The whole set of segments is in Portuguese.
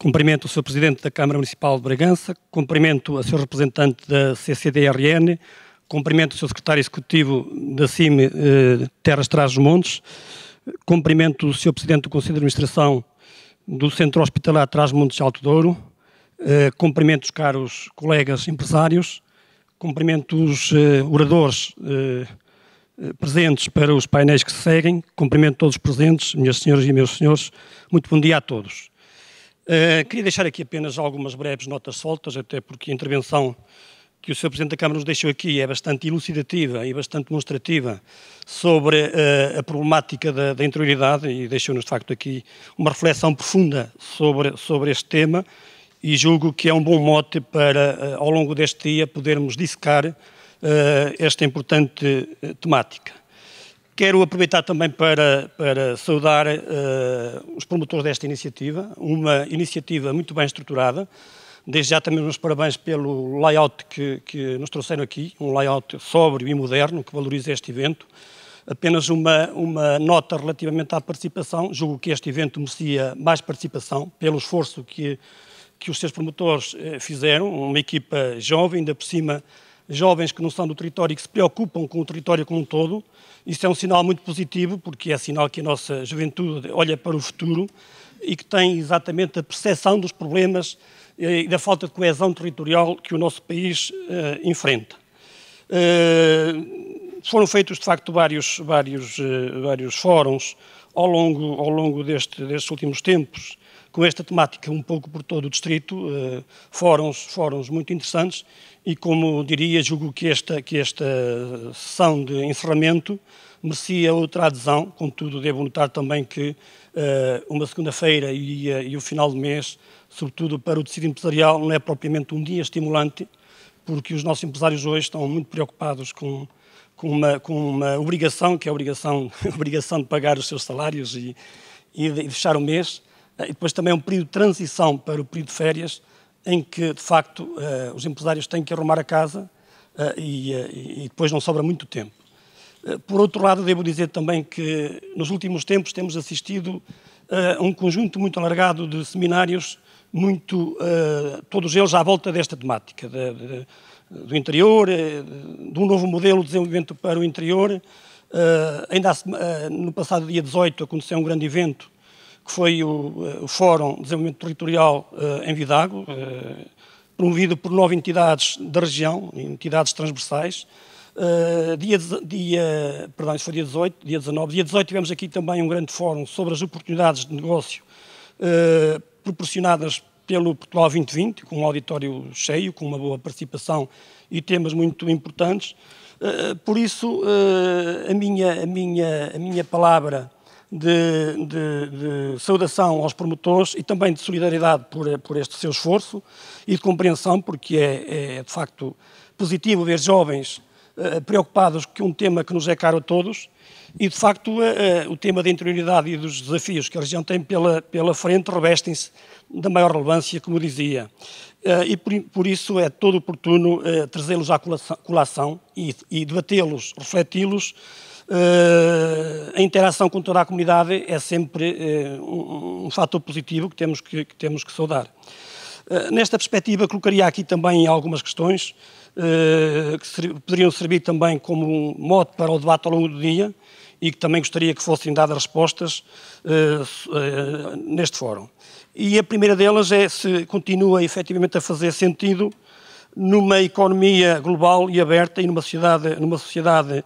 Cumprimento o Sr. Presidente da Câmara Municipal de Bragança, cumprimento a Sr. Representante da CCDRN, cumprimento o Sr. Secretário Executivo da CIMI Terras Trás-os-Montes, cumprimento o Sr. Presidente do Conselho de Administração do Centro Hospitalar Trás-os-Montes de Alto Douro, cumprimento os caros colegas empresários, cumprimento os oradores presentes para os painéis que se seguem, cumprimento todos os presentes, minhas senhoras e meus senhores, muito bom dia a todos. Queria deixar aqui apenas algumas breves notas soltas, até porque a intervenção que o Sr. Presidente da Câmara nos deixou aqui é bastante elucidativa e bastante demonstrativa sobre a problemática da interioridade e deixou-nos, de facto, aqui uma reflexão profunda sobre este tema e julgo que é um bom mote para, ao longo deste dia, podermos dissecar esta importante temática. Quero aproveitar também para saudar os promotores desta iniciativa, uma iniciativa muito bem estruturada. Desde já também meus parabéns pelo layout que nos trouxeram aqui, um layout sóbrio e moderno que valoriza este evento. Apenas uma nota relativamente à participação, julgo que este evento merecia mais participação pelo esforço que os seus promotores fizeram, uma equipa jovem, ainda por cima jovens que não são do território e que se preocupam com o território como um todo. Isso é um sinal muito positivo, porque é sinal que a nossa juventude olha para o futuro e que tem exatamente a percepção dos problemas e da falta de coesão territorial que o nosso país enfrenta. Foram feitos, de facto, vários fóruns ao longo destes últimos tempos, com esta temática um pouco por todo o distrito, fóruns muito interessantes e, como diria, julgo que esta sessão de encerramento merecia outra adesão. Contudo, devo notar também que uma segunda-feira e o final de mês, sobretudo para o tecido empresarial, não é propriamente um dia estimulante, porque os nossos empresários hoje estão muito preocupados com uma obrigação, que é a obrigação de pagar os seus salários e de fechar o mês. E depois também é um período de transição para o período de férias, em que, de facto, os empresários têm que arrumar a casa e depois não sobra muito tempo. Por outro lado, devo dizer também que, nos últimos tempos, temos assistido a um conjunto muito alargado de seminários, todos eles à volta desta temática, do interior, de um novo modelo de desenvolvimento para o interior. Ainda no passado dia 18 aconteceu um grande evento, que foi o Fórum de Desenvolvimento Territorial em Vidago, promovido por 9 entidades da região, entidades transversais. Isso foi dia 18, dia 19. Dia 18 tivemos aqui também um grande fórum sobre as oportunidades de negócio proporcionadas pelo Portugal 2020, com um auditório cheio, com uma boa participação e temas muito importantes. Por isso, a minha palavra de saudação aos promotores e também de solidariedade por este seu esforço e de compreensão, porque é de facto positivo ver jovens preocupados com um tema que nos é caro a todos e, de facto, o tema da interioridade e dos desafios que a região tem pela frente revestem-se da maior relevância, como dizia. E por isso é todo oportuno trazê-los à colação e debatê-los, refleti-los. A interação com toda a comunidade é sempre um fator positivo que temos que saudar. Nesta perspectiva, colocaria aqui também algumas questões que poderiam servir também como um mote para o debate ao longo do dia e que também gostaria que fossem dadas respostas neste fórum. E a primeira delas é se continua efetivamente a fazer sentido numa economia global e aberta e numa sociedade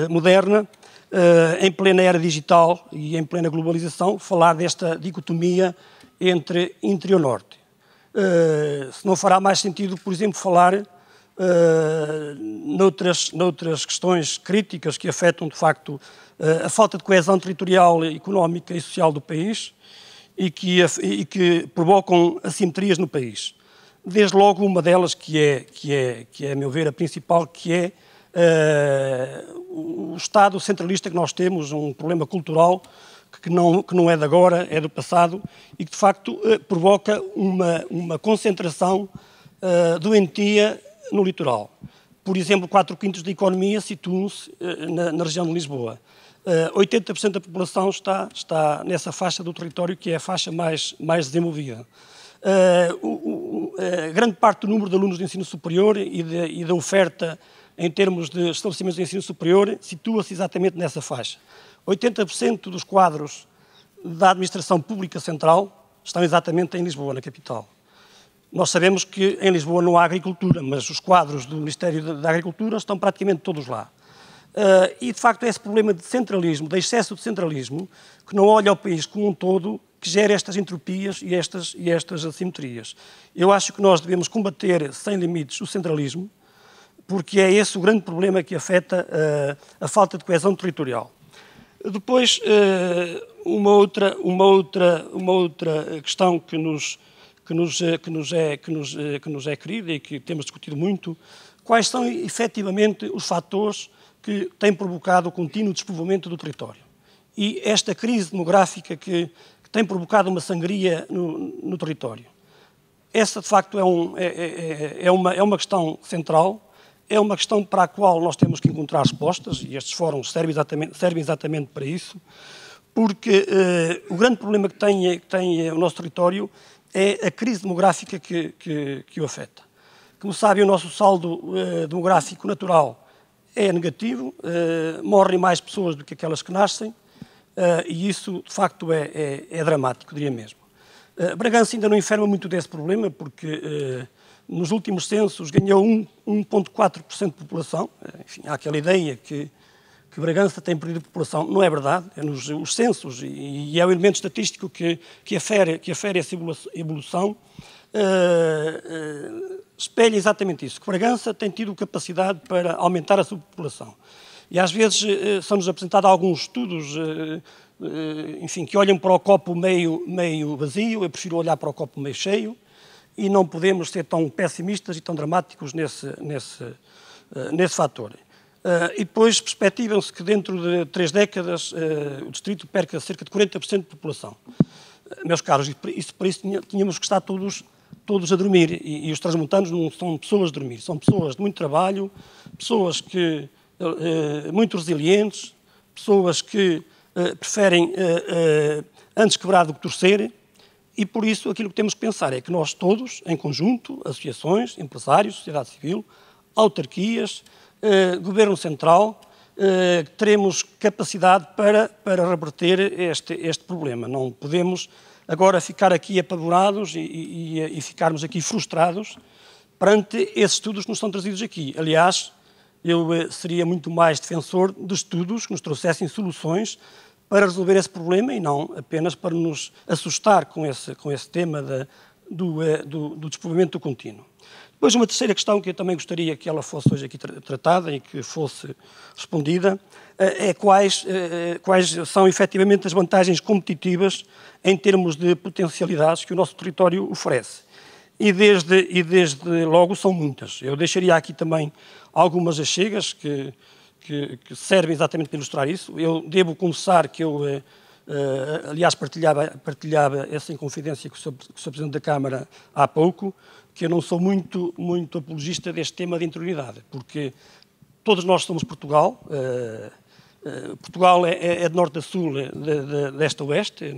moderna, em plena era digital e em plena globalização, falar desta dicotomia entre interior-norte. Se não fará mais sentido, por exemplo, falar noutras questões críticas que afetam, de facto, a falta de coesão territorial, económica e social do país e que provocam assimetrias no país. Desde logo uma delas que é, a meu ver, a principal, que é o Estado centralista que nós temos, um problema cultural que não é de agora, é do passado e que, de facto, provoca uma concentração doentia no litoral. Por exemplo, 4/5 da economia situam-se na região de Lisboa. 80% da população está nessa faixa do território que é a faixa mais desenvolvida. Grande parte do número de alunos de ensino superior e da oferta em termos de estabelecimentos de ensino superior situa-se exatamente nessa faixa. 80% dos quadros da administração pública central estão exatamente em Lisboa, na capital. Nós sabemos que em Lisboa não há agricultura, mas os quadros do Ministério da Agricultura estão praticamente todos lá. E, de facto, é esse problema de centralismo, de excesso de centralismo, que não olha ao país como um todo, que gera estas entropias e estas assimetrias. Eu acho que nós devemos combater sem limites o centralismo, porque é esse o grande problema que afeta a falta de coesão territorial. Depois, uma outra questão que nos é querida e que temos discutido muito, quais são efetivamente os fatores que têm provocado o contínuo despovoamento do território. E esta crise demográfica que tem provocado uma sangria no território. Essa, de facto, é uma questão central, é uma questão para a qual nós temos que encontrar respostas, e estes fóruns servem exatamente para isso, porque o grande problema que tem o nosso território é a crise demográfica que o afeta. Como sabem, o nosso saldo demográfico natural é negativo, morrem mais pessoas do que aquelas que nascem, e isso, de facto, é dramático, diria mesmo. Bragança ainda não enferma muito desse problema, porque nos últimos censos ganhou 1,4% de população. Enfim, há aquela ideia que Bragança tem perdido população. Não é verdade. Os censos, e é o elemento estatístico que afere essa evolução, espelha exatamente isso, que Bragança tem tido capacidade para aumentar a sua população. E às vezes são-nos apresentados alguns estudos, enfim, que olham para o copo meio vazio. Eu prefiro olhar para o copo meio cheio, e não podemos ser tão pessimistas e tão dramáticos nesse fator. E depois perspectivam-se que dentro de 3 décadas o distrito perca cerca de 40% de população. Meus caros, para isso tínhamos que estar todos a dormir, e os transmontanos não são pessoas de dormir, são pessoas de muito trabalho, pessoas muito resilientes, pessoas que preferem antes quebrar do que torcer, e por isso aquilo que temos que pensar é que nós todos, em conjunto, associações, empresários, sociedade civil, autarquias, governo central, teremos capacidade para reverter este problema. Não podemos agora ficar aqui apavorados e ficarmos aqui frustrados perante esses estudos que nos são trazidos aqui. Aliás, eu seria muito mais defensor de estudos que nos trouxessem soluções para resolver esse problema e não apenas para nos assustar com esse tema do despovoamento do contínuo. Depois, uma terceira questão que eu também gostaria que ela fosse hoje aqui tratada e que fosse respondida é quais são efetivamente as vantagens competitivas em termos de potencialidades que o nosso território oferece. E desde logo são muitas. Eu deixaria aqui também algumas achegas que servem exatamente para ilustrar isso. Eu devo confessar que eu, aliás, partilhava essa inconfidência com o Sr. Presidente da Câmara há pouco, que eu não sou muito apologista deste tema de interioridade, porque todos nós somos Portugal. Portugal é de norte a sul, de este a oeste.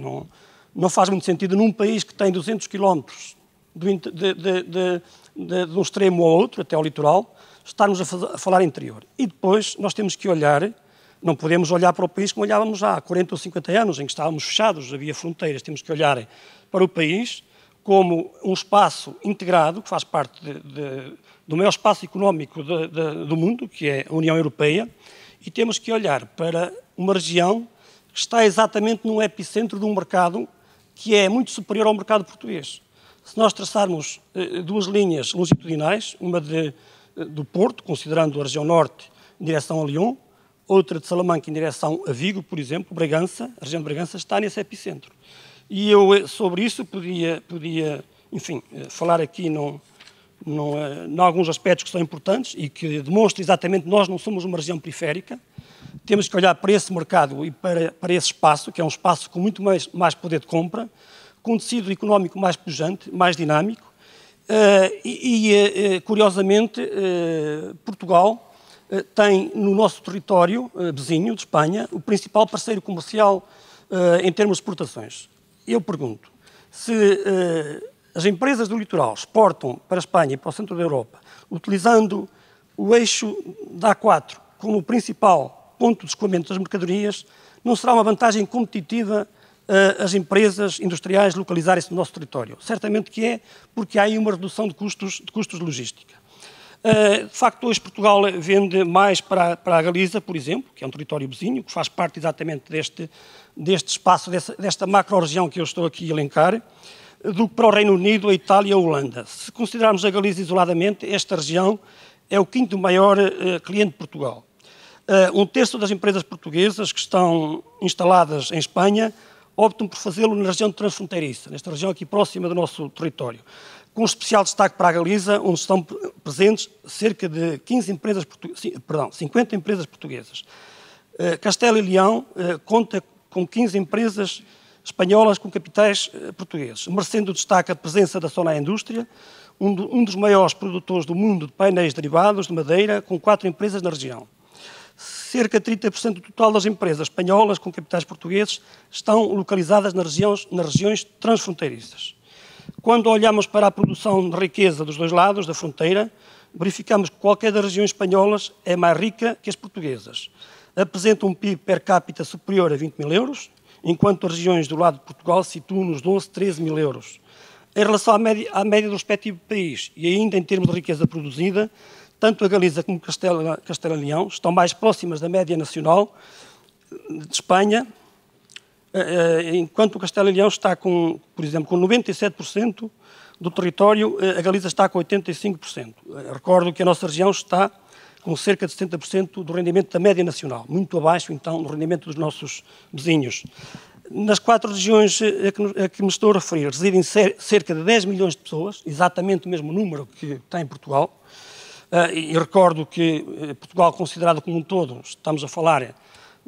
Não faz muito sentido num país que tem 200 quilómetros de um extremo ao outro, até ao litoral, estarmos a falar interior. E depois nós temos que olhar, não podemos olhar para o país como olhávamos há 40 ou 50 anos, em que estávamos fechados, havia fronteiras. Temos que olhar para o país como um espaço integrado, que faz parte do maior espaço económico do mundo, que é a União Europeia, e temos que olhar para uma região que está exatamente no epicentro de um mercado que é muito superior ao mercado português. Se nós traçarmos 2 linhas longitudinais, uma do Porto, considerando a região norte, em direção a Lyon, outra de Salamanca em direção a Vigo, por exemplo, Bragança, a região de Bragança está nesse epicentro. E eu, sobre isso, podia enfim, falar aqui em alguns aspectos que são importantes e que demonstram exatamente que nós não somos uma região periférica. Temos que olhar para esse mercado e para esse espaço, que é um espaço com muito mais poder de compra, com um tecido económico mais pujante, mais dinâmico. Curiosamente, Portugal tem no nosso território vizinho de Espanha o principal parceiro comercial em termos de exportações. Eu pergunto, se as empresas do litoral exportam para a Espanha e para o centro da Europa, utilizando o eixo da A4 como principal ponto de escoamento das mercadorias, não será uma vantagem competitiva as empresas industriais localizarem-se no nosso território? Certamente que é, porque há aí uma redução de custos de logística. De facto, hoje Portugal vende mais para a Galiza, por exemplo, que é um território vizinho, que faz parte exatamente deste espaço, desta macro-região que eu estou aqui a elencar, do que para o Reino Unido, a Itália e a Holanda. Se considerarmos a Galiza isoladamente, esta região é o quinto maior cliente de Portugal. Um terço das empresas portuguesas que estão instaladas em Espanha optam por fazê-lo na região transfronteiriça, nesta região aqui próxima do nosso território, com especial destaque para a Galiza, onde estão presentes cerca de 50 empresas portuguesas. Castelo e Leão conta com 15 empresas espanholas com capitais portugueses, merecendo destaque a presença da Sonae Indústria, um dos maiores produtores do mundo de painéis derivados de madeira, com 4 empresas na região. Cerca de 30% do total das empresas espanholas com capitais portugueses estão localizadas nas regiões transfronteiriças. Quando olhamos para a produção de riqueza dos dois lados da fronteira, verificamos que qualquer das regiões espanholas é mais rica que as portuguesas. Apresenta um PIB per capita superior a 20 mil euros, enquanto as regiões do lado de Portugal situam nos 12, 13 mil euros. Em relação à média do respectivo país, e ainda em termos de riqueza produzida, tanto a Galiza como Castelo e Leão estão mais próximas da média nacional de Espanha, enquanto o Castelo e Leão está com, por exemplo, com 97% do território, a Galiza está com 85%. Recordo que a nossa região está com cerca de 70% do rendimento da média nacional, muito abaixo, então, do rendimento dos nossos vizinhos. Nas 4 regiões a que me estou a referir, residem cerca de 10 milhões de pessoas, exatamente o mesmo número que tem em Portugal. E recordo que Portugal, considerado como um todo, estamos a falar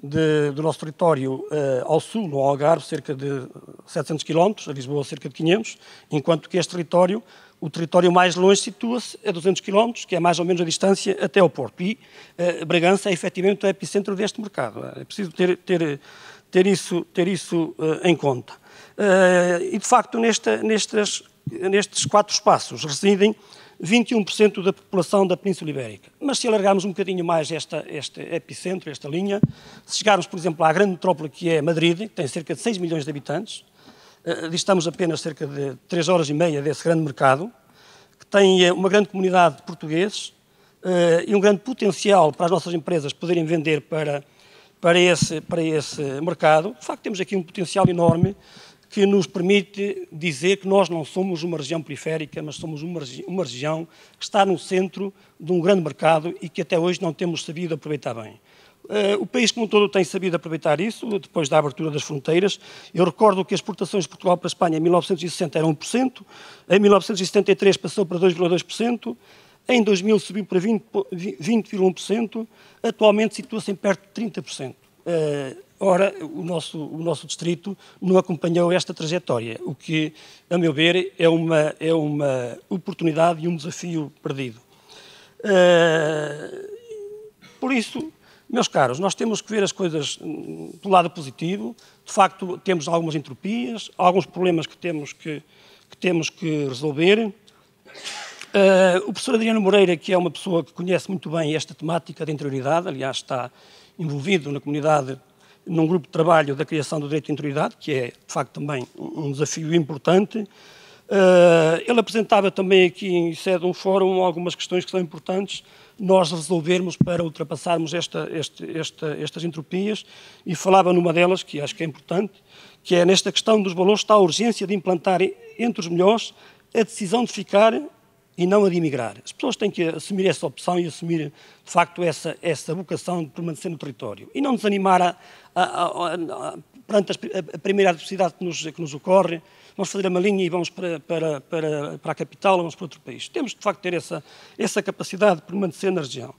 do nosso território ao sul, no Algarve, cerca de 700 km, a Lisboa cerca de 500, enquanto que este território, o território mais longe, situa-se a 200 km, que é mais ou menos a distância até ao Porto. E Bragança é efetivamente o epicentro deste mercado. É preciso ter isso em conta. E, de facto, nestes 4 espaços residem 21% da população da Península Ibérica. Mas se alargarmos um bocadinho mais este epicentro, esta linha, se chegarmos, por exemplo, à grande metrópole que é Madrid, que tem cerca de 6 milhões de habitantes, distamos apenas cerca de 3 horas e meia desse grande mercado, que tem uma grande comunidade de portugueses e um grande potencial para as nossas empresas poderem vender para esse mercado. De facto, temos aqui um potencial enorme que nos permite dizer que nós não somos uma região periférica, mas somos uma região que está no centro de um grande mercado e que até hoje não temos sabido aproveitar bem. O país como um todo tem sabido aproveitar isso, depois da abertura das fronteiras. Eu recordo que as exportações de Portugal para a Espanha em 1960 eram 1%, em 1973 passou para 2,2%, em 2000 subiu para 20,1%, atualmente situa-se em perto de 30%. Ora, o nosso distrito não acompanhou esta trajetória, o que, a meu ver, é uma oportunidade e um desafio perdido. Por isso, meus caros, nós temos que ver as coisas do lado positivo. De facto, temos algumas entropias, alguns problemas que temos que resolver. O professor Adriano Moreira, que é uma pessoa que conhece muito bem esta temática da interioridade, aliás, está envolvido na comunidade num grupo de trabalho da criação do direito de interioridade, que é, de facto, também um desafio importante. Ele apresentava também aqui em sede de um fórum algumas questões que são importantes nós resolvermos para ultrapassarmos estas entropias, e falava numa delas, que acho que é importante, que é nesta questão dos valores está a urgência de implantar entre os melhores a decisão de ficar e não a de emigrar. As pessoas têm que assumir essa opção e assumir, de facto, essa vocação de permanecer no território. E não desanimar perante a primeira adversidade que nos ocorre, vamos fazer uma linha e vamos para a capital, vamos para outro país. Temos, de facto, ter essa capacidade de permanecer na região.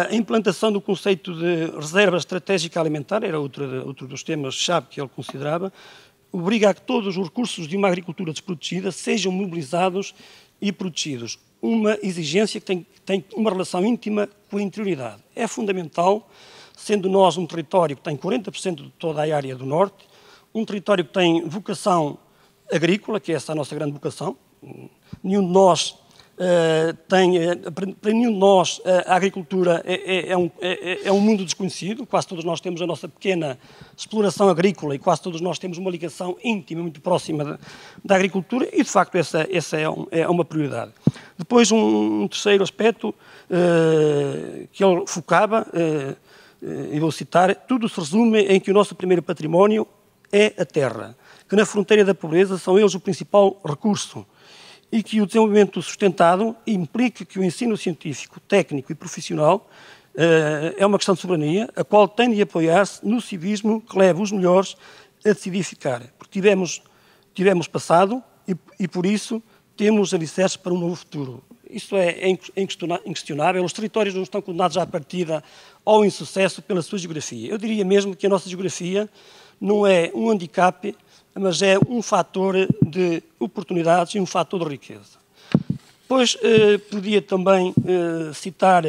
A implantação do conceito de reserva estratégica alimentar era outro dos temas-chave que ele considerava, obriga a que todos os recursos de uma agricultura desprotegida sejam mobilizados e protegidos. Uma exigência que tem uma relação íntima com a interioridade. É fundamental, sendo nós um território que tem 40% de toda a área do norte, um território que tem vocação agrícola, que é essa a nossa grande vocação. Nenhum de nós para nenhum de nós a agricultura é um mundo desconhecido. Quase todos nós temos a nossa pequena exploração agrícola e quase todos nós temos uma ligação íntima, muito próxima da agricultura e, de facto, essa é uma prioridade. Depois, um terceiro aspecto que ele focava, e vou citar, tudo se resume em que o nosso primeiro património é a terra, que na fronteira da pobreza são eles o principal recurso e que o desenvolvimento sustentado implica que o ensino científico, técnico e profissional é uma questão de soberania, a qual tem de apoiar-se no civismo que leva os melhores a decidificar. Porque tivemos passado e por isso temos alicerces para um novo futuro. Isso é inquestionável. Os territórios não estão condenados à partida ao insucesso pela sua geografia. Eu diria mesmo que a nossa geografia não é um handicap, mas é um fator de oportunidades e um fator de riqueza. Depois podia também citar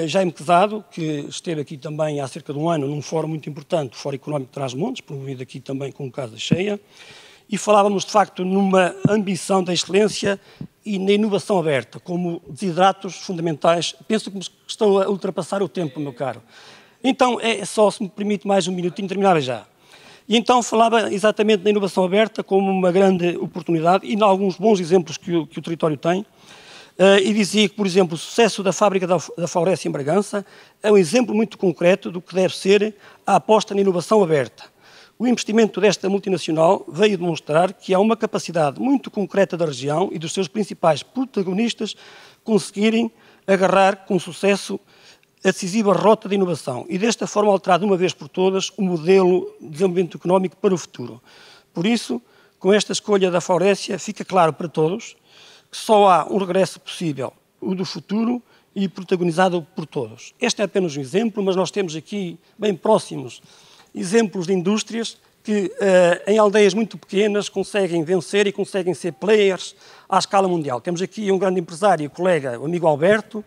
Jaime Quezado, que esteve aqui também há cerca de um ano num fórum muito importante, o Fórum Económico de Trás-os-Montes, promovido aqui também com casa cheia, e falávamos de facto numa ambição da excelência e na inovação aberta, como desidratos fundamentais. Penso que estou a ultrapassar o tempo, meu caro. Então, se me permite mais um minutinho, terminava já. E então falava exatamente da inovação aberta como uma grande oportunidade e em alguns bons exemplos que o território tem. E dizia que, por exemplo, o sucesso da fábrica da Faurécia em Bragança é um exemplo muito concreto do que deve ser a aposta na inovação aberta. O investimento desta multinacional veio demonstrar que há uma capacidade muito concreta da região e dos seus principais protagonistas conseguirem agarrar com sucesso a decisiva rota de inovação e desta forma alterar de uma vez por todas o modelo de desenvolvimento económico para o futuro. Por isso, com esta escolha da Faurécia, fica claro para todos que só há um regresso possível, o do futuro e protagonizado por todos. Este é apenas um exemplo, mas nós temos aqui, bem próximos, exemplos de indústrias que em aldeias muito pequenas conseguem vencer e conseguem ser players à escala mundial. Temos aqui um grande empresário, colega, o amigo Alberto,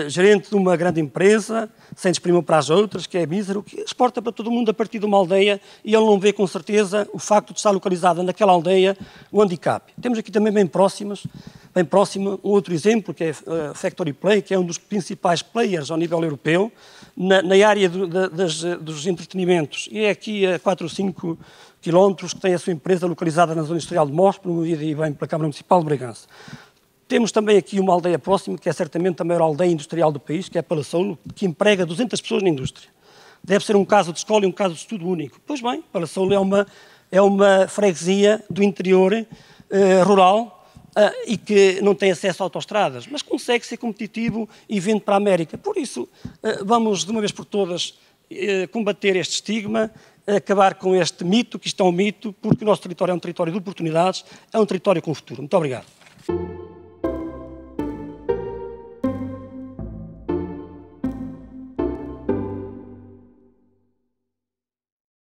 gerente de uma grande empresa, sem desprimir para as outras, que é a Mísero, que exporta para todo o mundo a partir de uma aldeia e ele não vê com certeza o facto de estar localizada naquela aldeia o handicap. Temos aqui também bem próximo um outro exemplo, que é a Factory Play, que é um dos principais players ao nível europeu na área dos entretenimentos. E é aqui a 4 ou 5 quilómetros que tem a sua empresa localizada na zona industrial de Mos, promovida e bem pela Câmara Municipal de Bragança. Temos também aqui uma aldeia próxima, que é certamente a maior aldeia industrial do país, que é Palassoulo, que emprega 200 pessoas na indústria. Deve ser um caso de escola e um caso de estudo único. Pois bem, Palassoulo é uma freguesia do interior rural e que não tem acesso a autoestradas, mas consegue ser competitivo e vende para a América. Por isso, vamos de uma vez por todas combater este estigma, acabar com este mito, que isto é um mito, porque o nosso território é um território de oportunidades, é um território com futuro. Muito obrigado.